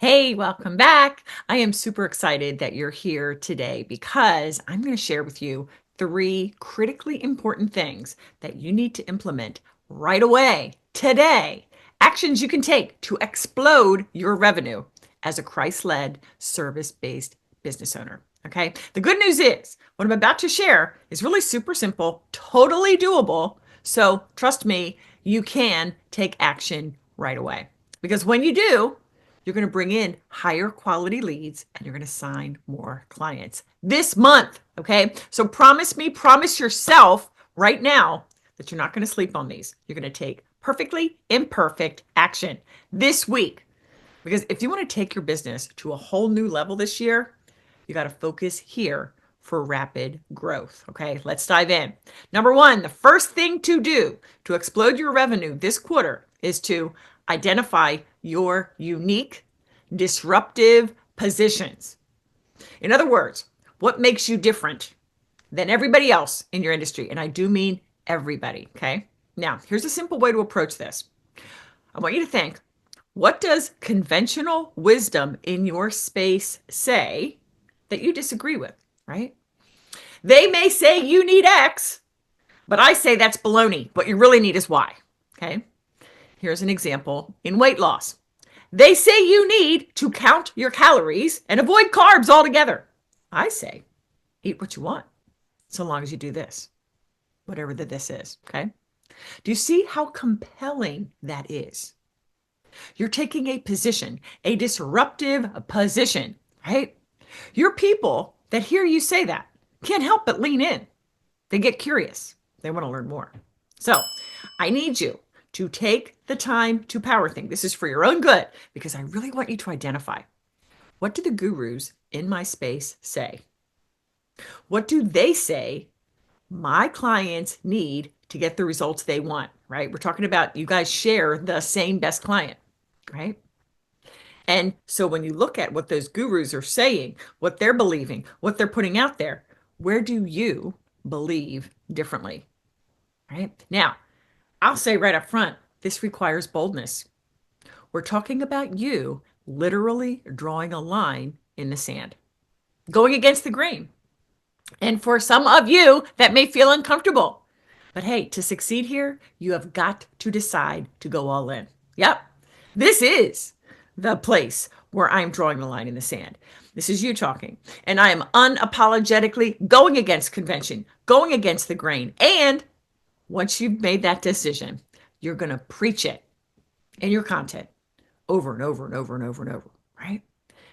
Hey, welcome back. I am super excited that you're here today because I'm going to share with you three critically important things that you need to implement right away, today. Actions you can take to explode your revenue as a Christ-led, service-based business owner. Okay. The good news is what I'm about to share is really super simple, totally doable. So trust me, you can take action right away. Because when you do, you're going to bring in higher quality leads and you're going to sign more clients this month. Okay. So promise me, promise yourself right now that you're not going to sleep on these. You're going to take perfectly imperfect action this week. Because if you want to take your business to a whole new level this year, you got to focus here for rapid growth. Okay, let's dive in. Number one, the first thing to do to explode your revenue this quarter is to identify your unique, disruptive positions. In other words, what makes you different than everybody else in your industry? And I do mean everybody. Okay, now here's a simple way to approach this. I want you to think, what does conventional wisdom in your space say that you disagree with, right? They may say you need X, but I say that's baloney. What you really need is Y. Okay. Here's an example in weight loss. They say you need to count your calories and avoid carbs altogether. I say eat what you want, so long as you do this, whatever the this is. Okay. Do you see how compelling that is? You're taking a position, a disruptive position, right? Your people that hear you say that can't help but lean in. They get curious. They want to learn more. So I need you to take the time to power think. This is for your own good because I really want you to identify, what do the gurus in my space say? What do they say my clients need to get the results they want, right? We're talking about you guys share the same best client, right? And so when you look at what those gurus are saying, what they're believing, what they're putting out there, where do you believe differently? Right? Now, I'll say right up front, this requires boldness. We're talking about you literally drawing a line in the sand, going against the grain. And for some of you, that may feel uncomfortable. But hey, to succeed here, you have got to decide to go all in. Yep. This is the place where I'm drawing the line in the sand. This is you talking. And I am unapologetically going against convention, going against the grain. And once you've made that decision, you're going to preach it in your content over and over and over and over and over, right?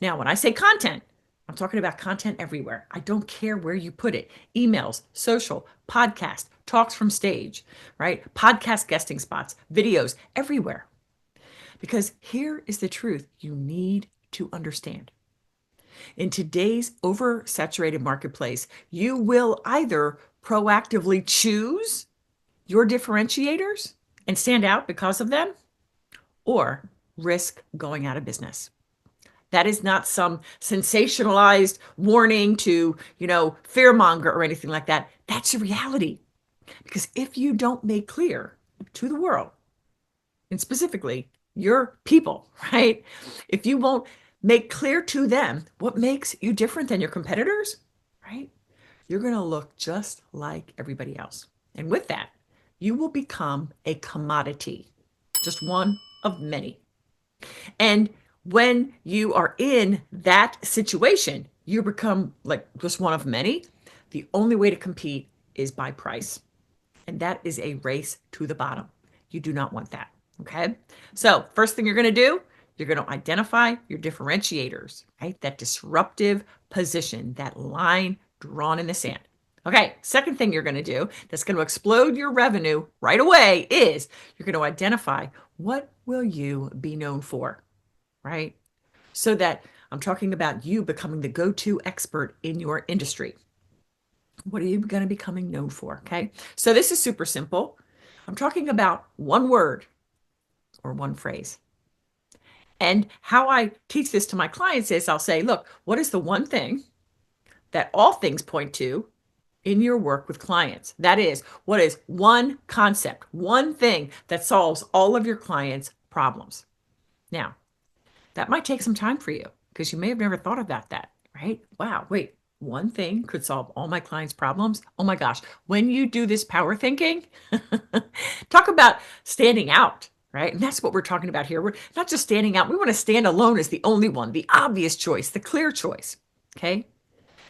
Now, when I say content, I'm talking about content everywhere. I don't care where you put it. Emails, social, podcast, talks from stage, right? Podcast guesting spots, videos, everywhere. Because here is the truth you need to understand. In today's oversaturated marketplace, you will either proactively choose your differentiators and stand out because of them, or risk going out of business. That is not some sensationalized warning to, fearmonger or anything like that. That's a reality. Because if you don't make clear to the world, and specifically your people, right? If you won't make clear to them what makes you different than your competitors, right? You're going to look just like everybody else. And with that, you will become a commodity, just one of many. And when you are in that situation, you become like just one of many. The only way to compete is by price. And that is a race to the bottom. You do not want that. Okay. So first thing you're going to do, you're going to identify your differentiators, right? That disruptive position, that line drawn in the sand. Okay. Second thing you're going to do that's going to explode your revenue right away is you're going to identify, what will you be known for, right? So that I'm talking about you becoming the go-to expert in your industry. What are you going to be becoming known for? Okay. So this is super simple. I'm talking about one word or one phrase. And how I teach this to my clients is I'll say, look, what is the one thing that all things point to in your work with clients? That is, what is one concept, one thing that solves all of your clients' problems? Now, That might take some time for you because you may have never thought about that, right? Wow, wait, one thing could solve all my clients' problems. Oh my gosh, when you do this power thinking, talk about standing out, right? And that's what we're talking about here. We're not just standing out, we want to stand alone as the only one, the obvious choice, the clear choice. Okay.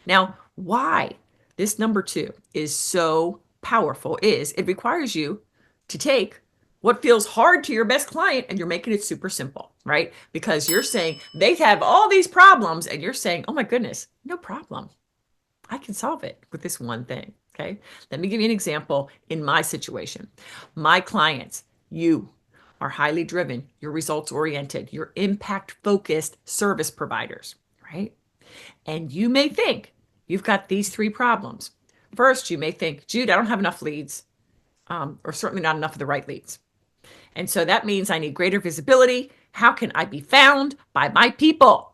Now, why this number two is so powerful is it requires you to take what feels hard to your best client and you're making it super simple, right? Because you're saying they have all these problems and you're saying, oh my goodness, no problem. I can solve it with this one thing. Okay. Let me give you an example in my situation. My clients, you are highly driven, you're results oriented, you're impact focused service providers, right? And you may think you've got these three problems. First, you may think, Jude, I don't have enough leads, or certainly not enough of the right leads. And so that means I need greater visibility. How can I be found by my people?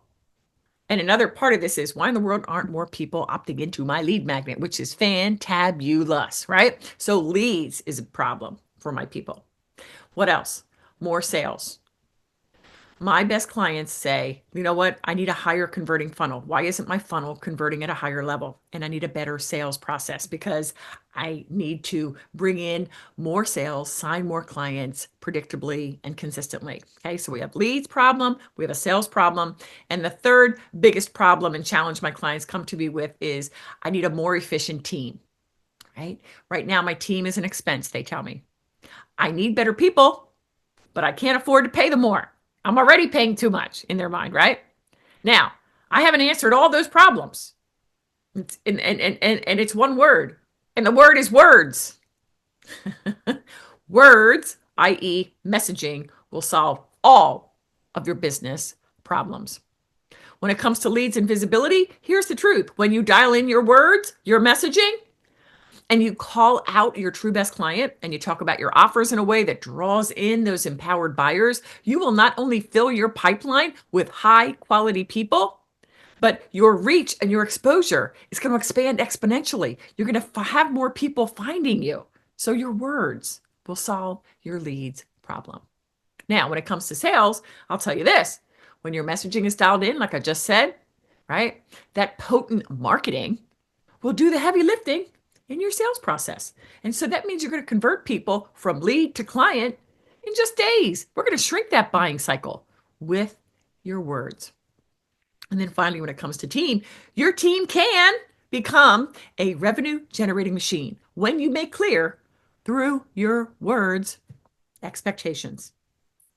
And another part of this is why in the world aren't more people opting into my lead magnet, which is fantabulous, right? So leads is a problem for my people. What else? More sales. My best clients say, you know what? I need a higher converting funnel. Why isn't my funnel converting at a higher level? And I need a better sales process because I need to bring in more sales, sign more clients predictably and consistently. Okay, so we have leads problem, we have a sales problem. And the third biggest problem and challenge my clients come to me with is I need a more efficient team, right? Right now, my team is an expense, they tell me. I need better people, but I can't afford to pay them more. I'm already paying too much in their mind, right? Now, I haven't answered all those problems. And it's one word. And the word is words. Words, i.e., messaging, will solve all of your business problems. When it comes to leads and visibility, here's the truth. When you dial in your words, your messaging, and you call out your true best client and you talk about your offers in a way that draws in those empowered buyers, you will not only fill your pipeline with high quality people, but your reach and your exposure is going to expand exponentially. You're going to have more people finding you. So your words will solve your leads problem. Now, when it comes to sales, I'll tell you this. When your messaging is dialed in, like I just said, right, that potent marketing will do the heavy lifting in your sales process. And so that means you're going to convert people from lead to client in just days. We're going to shrink that buying cycle with your words. And then finally, when it comes to team, your team can become a revenue generating machine when you make clear through your words expectations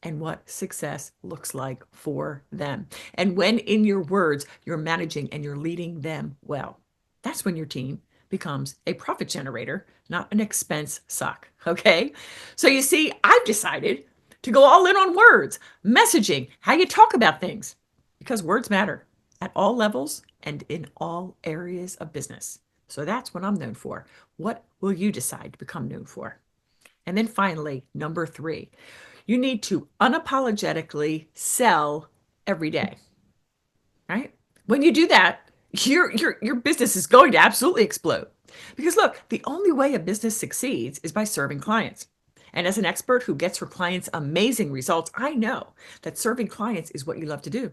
and what success looks like for them. And when in your words, you're managing and you're leading them well, that's when your team becomes a profit generator, not an expense suck. Okay. So you see, I've decided to go all in on words, messaging, how you talk about things, because words matter at all levels and in all areas of business. So that's what I'm known for. What will you decide to become known for? And then finally, number three, you need to unapologetically sell every day, right? When you do that, your business is going to absolutely explode. Because look, the only way a business succeeds is by serving clients. And as an expert who gets her clients amazing results, I know that serving clients is what you love to do.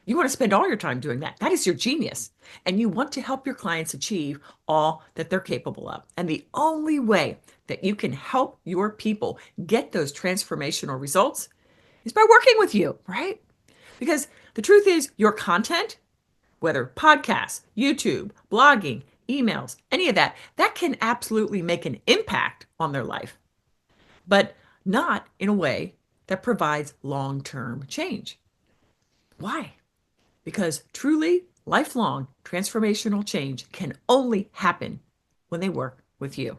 You want to spend all your time doing that. That is your genius. And you want to help your clients achieve all that they're capable of. And the only way that you can help your people get those transformational results is by working with you, right? Because the truth is, your content, whether podcasts, YouTube, blogging, emails, any of that, that can absolutely make an impact on their life, but not in a way that provides long-term change. Why? Because truly lifelong transformational change can only happen when they work with you,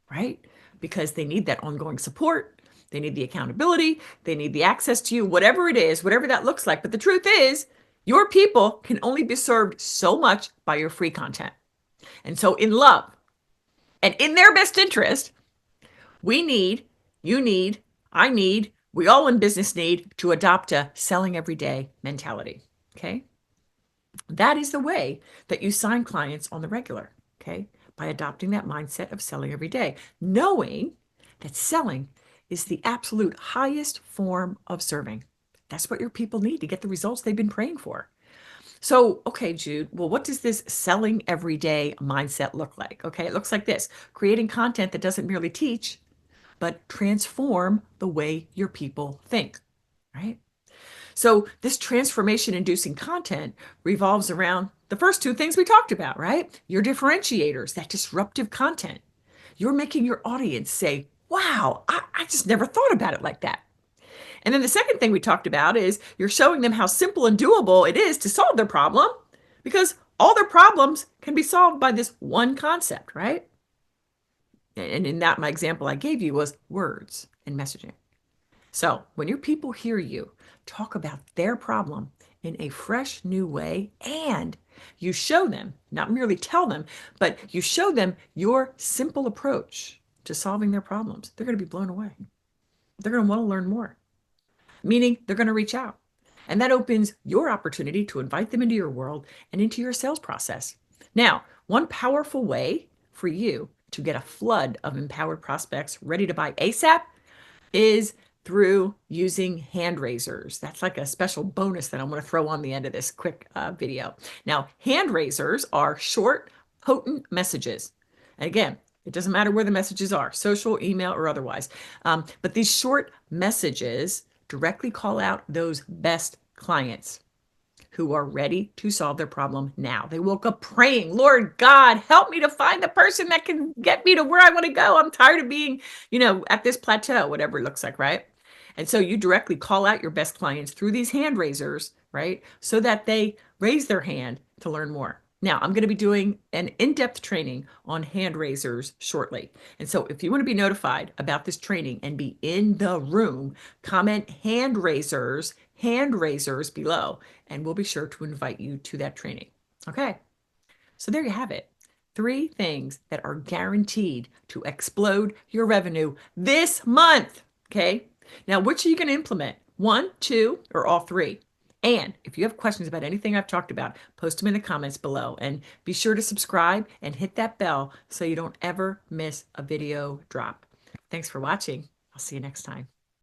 right? Because they need that ongoing support, they need the accountability, they need the access to you, whatever it is, whatever that looks like. But the truth is, your people can only be served so much by your free content. And so, in love and in their best interest, we need, you need, I need, we all in business need to adopt a selling every day mentality. Okay. That is the way that you sign clients on the regular, okay? By adopting that mindset of selling every day, knowing that selling is the absolute highest form of serving. That's what your people need to get the results they've been praying for. So, okay, Jude, well, what does this selling every day mindset look like? Okay, it looks like this: creating content that doesn't merely teach, but transform the way your people think, right? So, this transformation inducing content revolves around the first two things we talked about, right? Your differentiators, that disruptive content. You're making your audience say, wow, I just never thought about it like that. And then the second thing we talked about is you're showing them how simple and doable it is to solve their problem, because all their problems can be solved by this one concept, right? And in that, my example I gave you was words and messaging. So when your people hear you talk about their problem in a fresh new way, and you show them, not merely tell them, but you show them your simple approach to solving their problems, they're going to be blown away. They're going to want to learn more, meaning they're going to reach out. And that opens your opportunity to invite them into your world and into your sales process. Now, one powerful way for you to get a flood of empowered prospects ready to buy ASAP is through using hand raisers. That's like a special bonus that I'm going to throw on the end of this quick video. Now, hand raisers are short, potent messages. And again, it doesn't matter where the messages are, social, email, or otherwise. But these short messages directly call out those best clients who are ready to solve their problem now. They woke up praying, Lord God, help me to find the person that can get me to where I want to go. I'm tired of being, at this plateau, whatever it looks like, right? And so you directly call out your best clients through these hand raisers, right? So that they raise their hand to learn more. Now, I'm going to be doing an in-depth training on hand raisers shortly. And so if you want to be notified about this training and be in the room, comment hand raisers below, and we'll be sure to invite you to that training. Okay, so there you have it. 3 things that are guaranteed to explode your revenue this month. Okay, now which are you going to implement? 1, 2, or all 3? And if you have questions about anything I've talked about, post them in the comments below. And be sure to subscribe and hit that bell so you don't ever miss a video drop. Thanks for watching. I'll see you next time.